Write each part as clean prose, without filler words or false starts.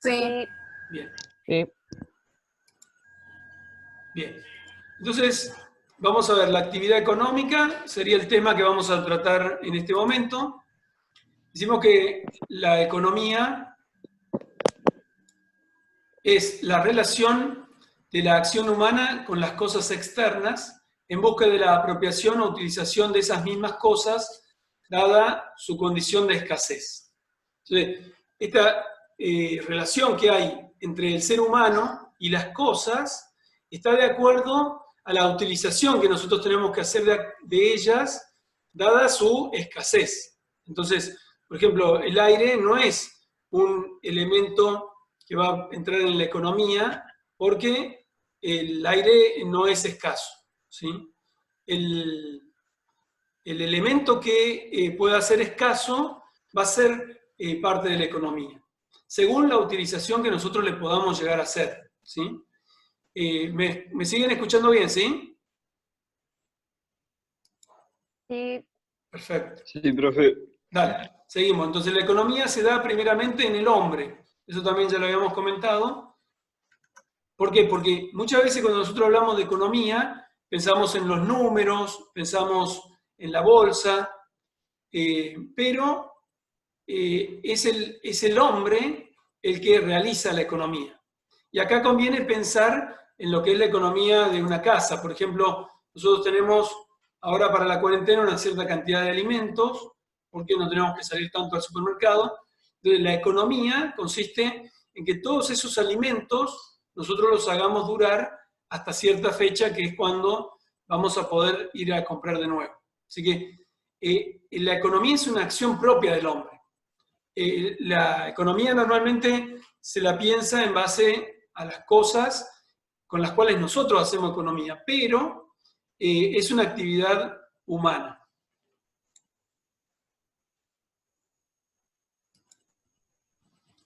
Sí. Bien, Sí. bien. Entonces, vamos a ver, la actividad económica sería el tema que vamos a tratar en este momento. Decimos que la economía es la relación de la acción humana con las cosas externas en busca de la apropiación o utilización de esas mismas cosas, dada su condición de escasez. Entonces, esta relación que hay entre el ser humano y las cosas está de acuerdo a la utilización que nosotros tenemos que hacer de ellas, dada su escasez. Entonces, por ejemplo, el aire no es un elemento que va a entrar en la economía porque el aire no es escaso, ¿sí? El elemento que pueda ser escaso va a ser parte de la economía, según la utilización que nosotros le podamos llegar a hacer, ¿sí? ¿Me siguen escuchando bien, sí? Sí. Perfecto. Sí, profe. Dale, seguimos. Entonces la economía se da primeramente en el hombre. Eso también ya lo habíamos comentado. ¿Por qué? Porque muchas veces cuando nosotros hablamos de economía, pensamos en los números, pensamos en la bolsa, pero es el hombre el que realiza la economía. Y acá conviene pensar en lo que es la economía de una casa. Por ejemplo, nosotros tenemos ahora para la cuarentena una cierta cantidad de alimentos, porque no tenemos que salir tanto al supermercado. Entonces, la economía consiste en que todos esos alimentos nosotros los hagamos durar hasta cierta fecha, que es cuando vamos a poder ir a comprar de nuevo. Así que la economía es una acción propia del hombre. La economía normalmente se la piensa en base a las cosas con las cuales nosotros hacemos economía, pero es una actividad humana.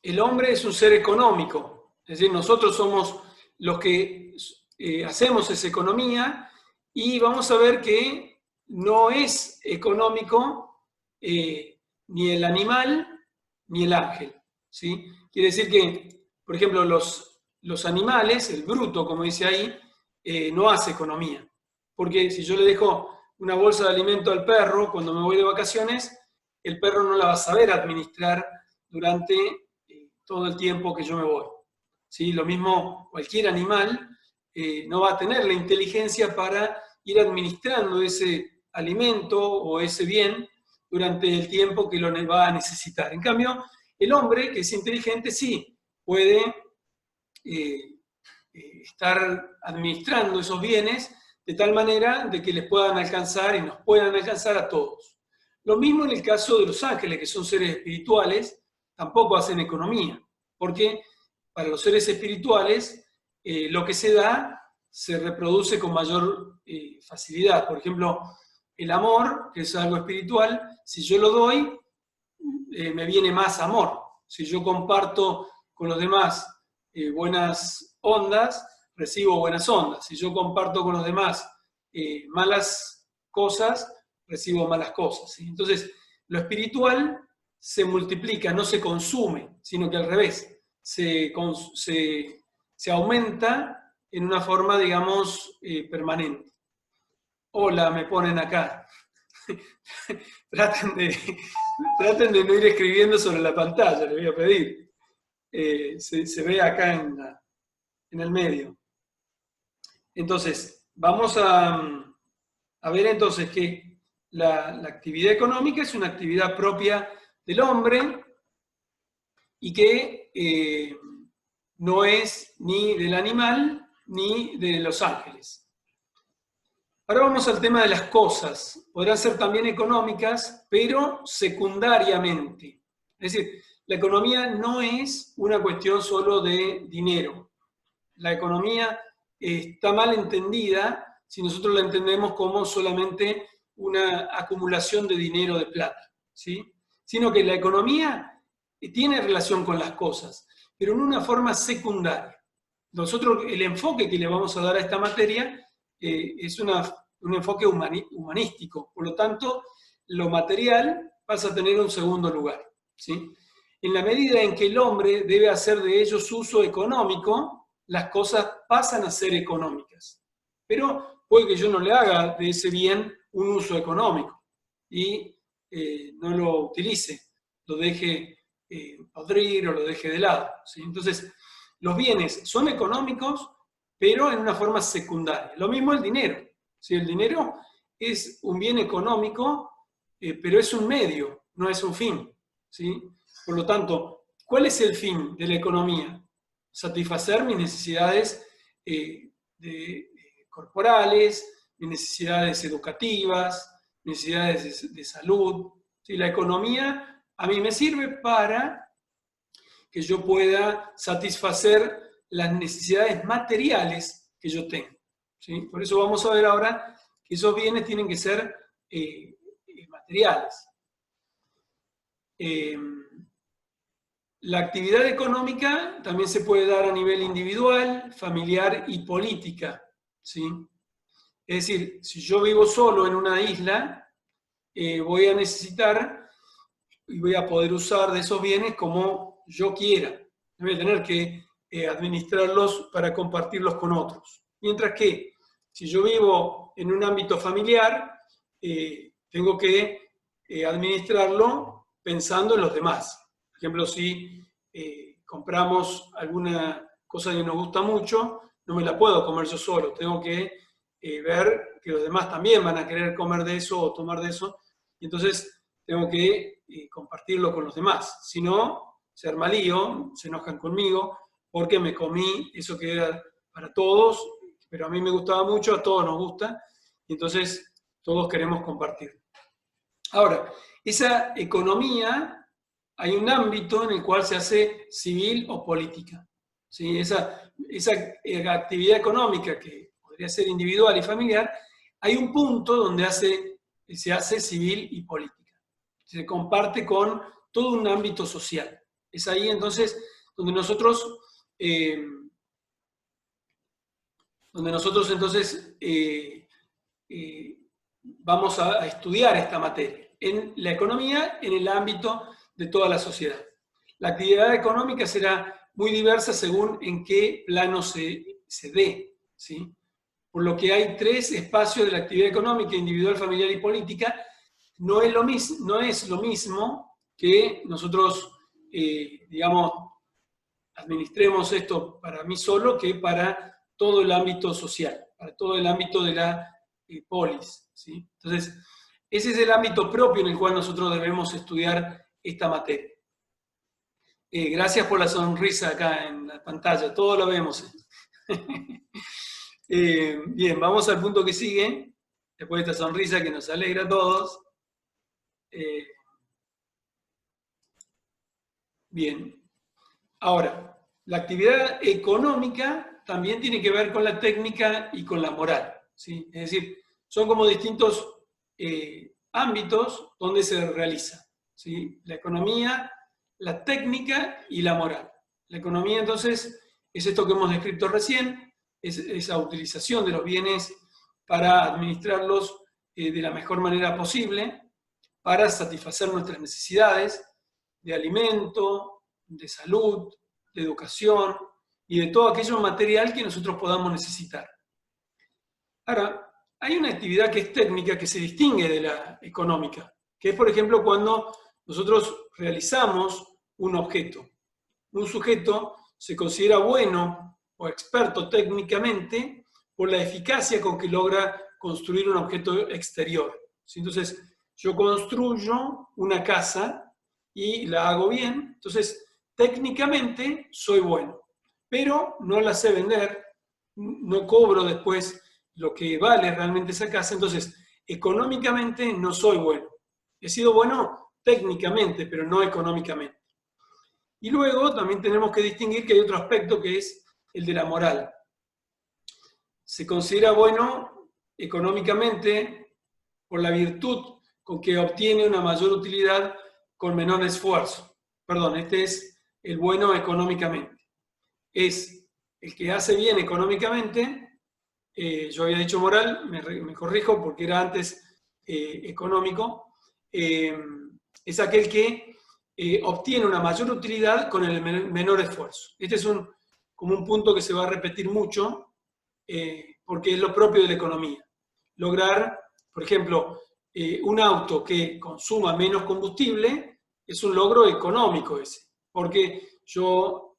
El hombre es un ser económico, es decir, nosotros somos los que hacemos esa economía y vamos a ver que no es económico ni el animal ni el ángel, ¿sí? Quiere decir que, por ejemplo, los animales, el bruto, como dice ahí, no hace economía. Porque si yo le dejo una bolsa de alimento al perro cuando me voy de vacaciones, el perro no la va a saber administrar durante todo el tiempo que yo me voy. ¿Sí? Lo mismo, cualquier animal no va a tener la inteligencia para ir administrando ese alimento o ese bien durante el tiempo que lo va a necesitar. En cambio, el hombre, que es inteligente, sí puede estar administrando esos bienes de tal manera de que les puedan alcanzar y nos puedan alcanzar a todos. Lo mismo en el caso de los ángeles, que son seres espirituales, tampoco hacen economía, porque para los seres espirituales lo que se da se reproduce con mayor facilidad. Por ejemplo, el amor, que es algo espiritual, si yo lo doy, me viene más amor. Si yo comparto con los demás buenas ondas, recibo buenas ondas. Si yo comparto con los demás malas cosas, recibo malas cosas. ¿sí? Entonces, lo espiritual se multiplica, no se consume, sino que al revés, se aumenta en una forma, digamos, permanente. Hola, me ponen acá. traten de no ir escribiendo sobre la pantalla, les voy a pedir. Se ve acá en el medio. Entonces, vamos a ver entonces que la actividad económica es una actividad propia del hombre y que no es ni del animal ni de los ángeles. Ahora vamos al tema de las cosas. Podrán ser también económicas, pero secundariamente. Es decir, la economía no es una cuestión solo de dinero. La economía está mal entendida si nosotros la entendemos como solamente una acumulación de dinero, de plata, ¿sí? Sino que la economía tiene relación con las cosas, pero en una forma secundaria. Nosotros, el enfoque que le vamos a dar a esta materia es un enfoque humanístico, por lo tanto, lo material pasa a tener un segundo lugar, ¿sí? en la medida en que el hombre debe hacer de ellos uso económico, las cosas pasan a ser económicas. Pero puede que yo no le haga de ese bien un uso económico y no lo utilice, lo deje podrir o lo deje de lado, ¿sí? Entonces, los bienes son económicos, pero en una forma secundaria. Lo mismo el dinero. ¿Sí? El dinero es un bien económico, pero es un medio, no es un fin, ¿sí? Por lo tanto, ¿cuál es el fin de la economía? Satisfacer mis necesidades corporales, mis necesidades educativas, necesidades de salud. ¿Sí? La economía a mí me sirve para que yo pueda satisfacer las necesidades materiales que yo tengo. ¿Sí? Por eso vamos a ver ahora que esos bienes tienen que ser materiales. La actividad económica también se puede dar a nivel individual, familiar y política, ¿sí? Es decir, si yo vivo solo en una isla, voy a necesitar y voy a poder usar de esos bienes como yo quiera. No voy a tener que administrarlos para compartirlos con otros. Mientras que, si yo vivo en un ámbito familiar, tengo que administrarlo pensando en los demás. Por ejemplo, si compramos alguna cosa que nos gusta mucho, no me la puedo comer yo solo, tengo que ver que los demás también van a querer comer de eso o tomar de eso, y entonces tengo que compartirlo con los demás. Si no, se arma lío, se enojan conmigo, porque me comí eso que era para todos, pero a mí me gustaba mucho, a todos nos gusta, y entonces todos queremos compartir. Ahora, esa economía, hay un ámbito en el cual se hace civil o política. ¿Sí? Esa actividad económica que podría ser individual y familiar, hay un punto donde se hace civil y política. Se comparte con todo un ámbito social. Es ahí entonces donde nosotros entonces vamos a estudiar esta materia. En la economía, en el ámbito de toda la sociedad. La actividad económica será muy diversa según en qué plano se dé, ¿sí? Por lo que hay 3 espacios de la actividad económica, individual, familiar y política. No es lo mismo que nosotros, digamos, administremos esto para mí solo que para todo el ámbito social, para todo el ámbito de la polis, ¿sí? Entonces, ese es el ámbito propio en el cual nosotros debemos estudiar esta materia. Gracias por la sonrisa acá en la pantalla, todo lo vemos. Bien, vamos al punto que sigue, después de esta sonrisa que nos alegra a todos. Bien, ahora, la actividad económica también tiene que ver con la técnica y con la moral, ¿sí? Es decir, son como distintos ámbitos donde se realiza, ¿sí? La economía, la técnica y la moral. La economía, entonces, es esto que hemos descrito recién, es esa utilización de los bienes para administrarlos de la mejor manera posible, para satisfacer nuestras necesidades de alimento, de salud, de educación y de todo aquello material que nosotros podamos necesitar. Ahora, hay una actividad que es técnica que se distingue de la económica, que es, por ejemplo, cuando nosotros realizamos un objeto. Un sujeto se considera bueno o experto técnicamente por la eficacia con que logra construir un objeto exterior. Entonces, yo construyo una casa y la hago bien, entonces técnicamente soy bueno, pero no la sé vender, no cobro después lo que vale realmente esa casa, entonces económicamente no soy bueno. He sido bueno técnicamente, pero no económicamente. Y luego también tenemos que distinguir que hay otro aspecto que es el de la moral. Se considera bueno económicamente por la virtud con que obtiene una mayor utilidad con menor esfuerzo. Perdón, este es el bueno económicamente. Es el que hace bien económicamente, yo había dicho moral, me corrijo porque era antes económico, es aquel que obtiene una mayor utilidad con el menor esfuerzo. Este es como un punto que se va a repetir mucho, porque es lo propio de la economía. Lograr, por ejemplo, un auto que consuma menos combustible es un logro económico ese, porque yo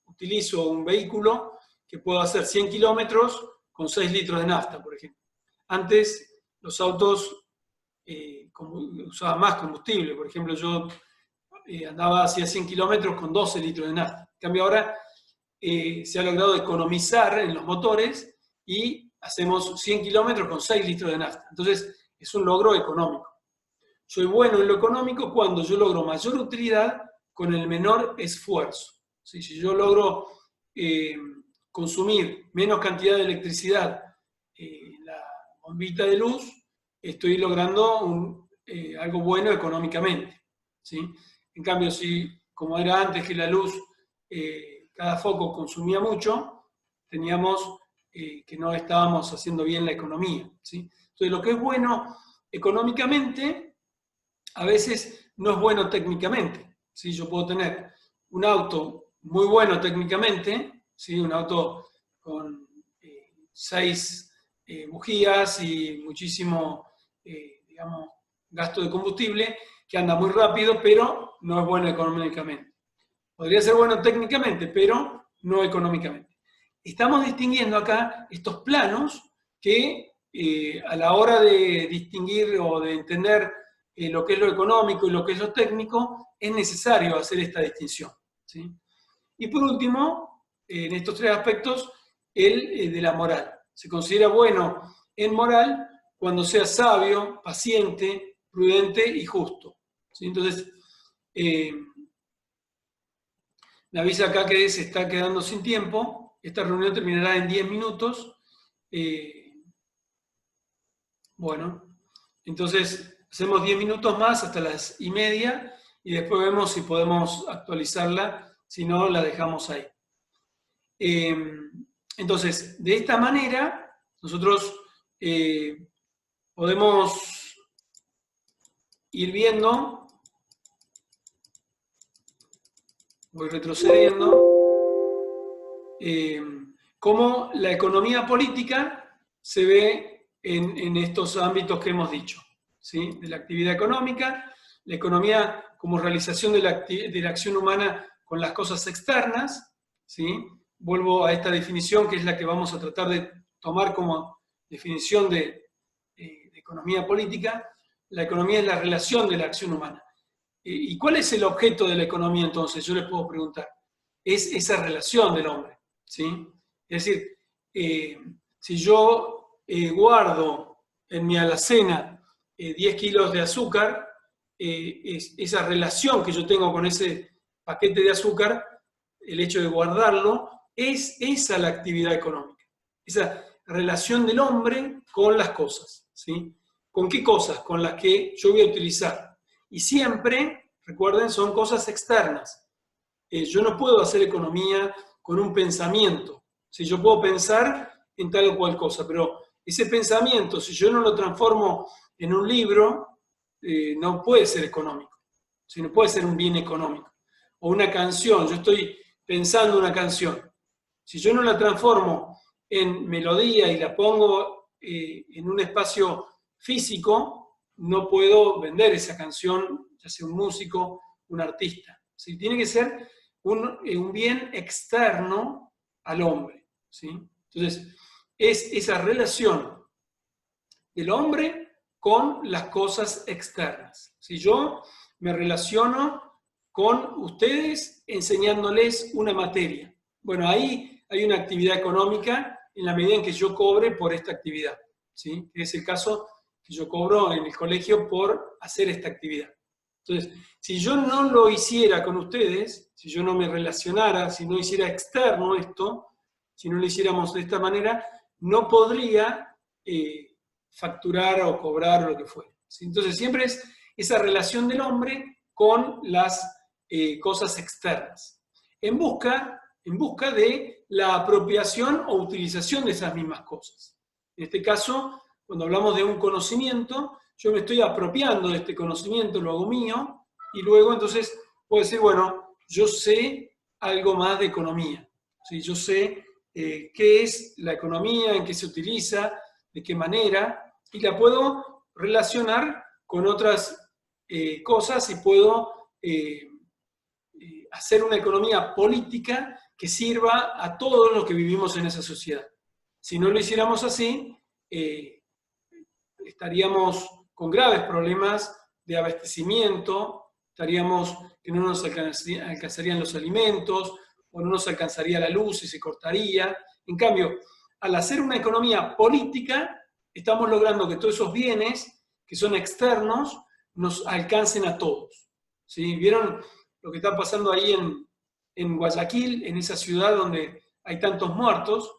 utilizo un vehículo que puedo hacer 100 kilómetros con 6 litros de nafta, por ejemplo. Antes los autos usaban más combustible, por ejemplo, yo andaba hacia 100 kilómetros con 12 litros de nafta. En cambio ahora se ha logrado economizar en los motores y hacemos 100 kilómetros con 6 litros de nafta. Entonces es un logro económico. Soy bueno en lo económico cuando yo logro mayor utilidad con el menor esfuerzo. ¿Sí? Si yo logro consumir menos cantidad de electricidad en la bombita de luz, estoy logrando algo bueno económicamente. ¿Sí? En cambio, si, como era antes que la luz, cada foco consumía mucho, teníamos que no estábamos haciendo bien la economía. ¿Sí? Entonces, lo que es bueno económicamente, a veces no es bueno técnicamente. ¿Sí? Yo puedo tener un auto muy bueno técnicamente, ¿sí? Un auto con 6 bujías y muchísimo, digamos, gasto de combustible, que anda muy rápido, pero no es bueno económicamente. Podría ser bueno técnicamente, pero no económicamente. Estamos distinguiendo acá estos planos que a la hora de distinguir o de entender lo que es lo económico y lo que es lo técnico, es necesario hacer esta distinción. ¿Sí? Y por último, en estos 3 aspectos, el de la moral. Se considera bueno en moral cuando sea sabio, paciente, prudente y justo. ¿Sí? Entonces, me avisa acá que se está quedando sin tiempo. Esta reunión terminará en 10 minutos. Bueno, entonces hacemos 10 minutos más hasta las 1:30 y después vemos si podemos actualizarla, si no la dejamos ahí. Entonces, de esta manera, nosotros podemos ir viendo, voy retrocediendo, cómo la economía política se ve en estos ámbitos que hemos dicho, ¿sí? De la actividad económica, la economía como realización de la acción humana con las cosas externas, ¿sí? Vuelvo a esta definición que es la que vamos a tratar de tomar como definición de economía política. La economía es la relación de la acción humana. ¿Y cuál es el objeto de la economía entonces? Yo les puedo preguntar. Es esa relación del hombre, ¿sí? Es decir, si yo guardo en mi alacena 10 kilos de azúcar, esa relación que yo tengo con ese paquete de azúcar, el hecho de guardarlo, es esa la actividad económica. Esa relación del hombre con las cosas, ¿sí? ¿Con qué cosas? Con las que yo voy a utilizar. Y siempre, recuerden, son cosas externas. Yo no puedo hacer economía con un pensamiento. Si yo puedo pensar en tal o cual cosa, pero ese pensamiento, si yo no lo transformo en un libro, no puede ser económico. Si no puede ser un bien económico. O una canción, yo estoy pensando una canción. Si yo no la transformo en melodía y la pongo en un espacio físico, no puedo vender esa canción, ya sea un músico, un artista. ¿Sí? Tiene que ser un bien externo al hombre. ¿Sí? Entonces, es esa relación del hombre con las cosas externas. Si yo me relaciono con ustedes enseñándoles una materia, bueno, ahí hay una actividad económica en la medida en que yo cobre por esta actividad. ¿Sí? Es el caso que yo cobro en el colegio por hacer esta actividad. Entonces, si yo no lo hiciera con ustedes, si yo no me relacionara, si no hiciera externo esto, si no lo hiciéramos de esta manera, no podría facturar o cobrar o lo que fuera. ¿Sí? Entonces, siempre es esa relación del hombre con las cosas externas, en busca de la apropiación o utilización de esas mismas cosas. En este caso, cuando hablamos de un conocimiento, yo me estoy apropiando de este conocimiento, lo hago mío, y luego entonces puedo decir, bueno, yo sé algo más de economía, ¿sí? Yo sé qué es la economía, en qué se utiliza, de qué manera, y la puedo relacionar con otras cosas y puedo hacer una economía política que sirva a todos los que vivimos en esa sociedad. Si no lo hiciéramos así, estaríamos con graves problemas de abastecimiento, estaríamos que no nos alcanzarían los alimentos, o no nos alcanzaría la luz y se cortaría. En cambio, al hacer una economía política, estamos logrando que todos esos bienes que son externos nos alcancen a todos. ¿Sí? ¿Vieron lo que está pasando ahí en Guayaquil, en esa ciudad donde hay tantos muertos?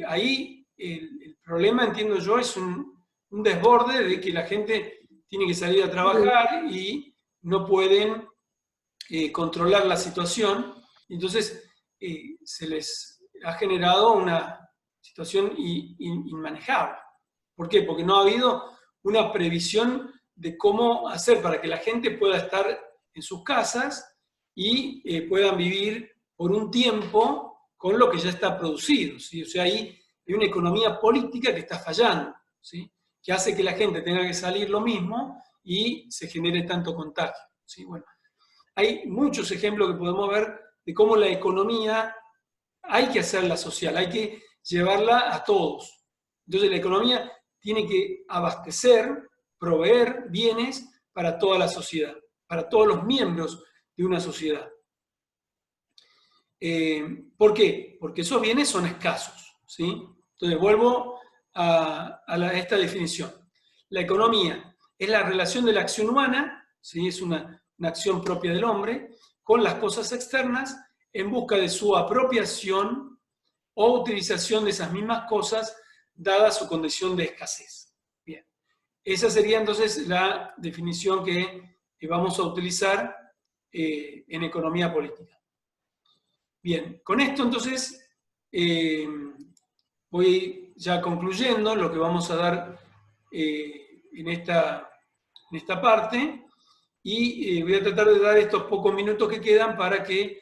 Ahí el problema, entiendo yo, es un desborde de que la gente tiene que salir a trabajar y no pueden controlar la situación. Entonces se les ha generado una situación inmanejable. ¿Por qué? Porque no ha habido una previsión de cómo hacer para que la gente pueda estar en sus casas y puedan vivir por un tiempo con lo que ya está producido, ¿sí? O sea, ahí hay una economía política que está fallando, ¿sí? Que hace que la gente tenga que salir lo mismo y se genere tanto contagio, ¿sí? Bueno, hay muchos ejemplos que podemos ver de cómo la economía hay que hacerla social, hay que llevarla a todos. Entonces la economía tiene que abastecer, proveer bienes para toda la sociedad, para todos los miembros de una sociedad. ¿Por qué? Porque esos bienes son escasos, ¿sí? Entonces vuelvo a esta definición. La economía es la relación de la acción humana, ¿sí? Es una acción propia del hombre, con las cosas externas en busca de su apropiación o utilización de esas mismas cosas dada su condición de escasez. Bien, esa sería entonces la definición que vamos a utilizar en economía política. Bien, con esto entonces voy ya concluyendo lo que vamos a dar en esta parte y voy a tratar de dar estos pocos minutos que quedan para que